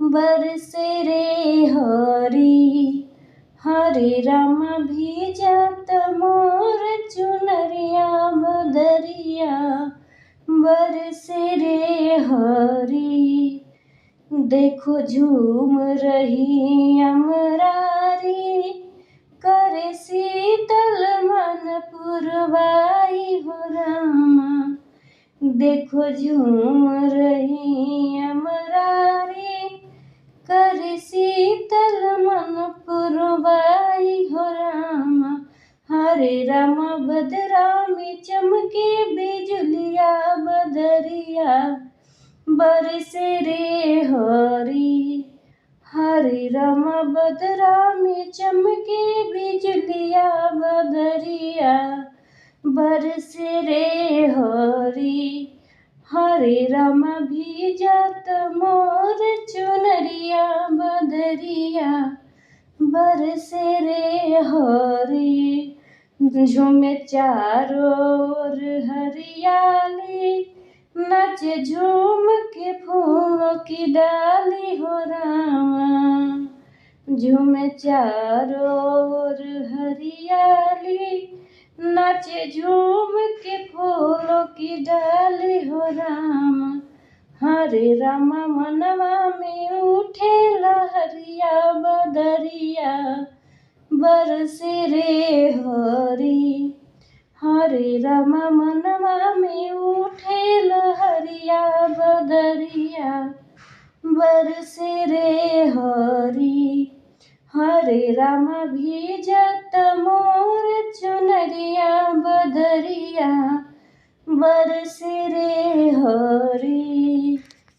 बरसे रे हरी। हरे राम भीजत मोर चुनरिया बदरिया बरसे रे हरी। देखो झूम रही अमरारी करे शीतल मन पुरवाई हो रामा। देखो झूम रही अमरारी करे शीतल मन पुरवाई हो रामा। हरे राम बदरा में चमके बिजुलिया बदरिया बरसे रे हरी। हरे राम बदरा में चमके बिजुलिया बदरिया बरसे रे हरी। हरे राम भीजत मोर चुनरिया बदरिया बरसे रे हरी। झूमे चारों ओर हरियाली नाचे झूम के फूलों की डाली हो रामा। झूमे चारों ओर हरियाली नाचे झूम के फूलों की डाली हो रामा। हरे रामा मनवा में उठे लहरिया बदरिया बरसे रे हरी। हरे राम मनवा में उठे लहरिया बदरिया बरसे रे हरी। हरे राम भीजत मोर चुनरिया बदरिया बरसे रे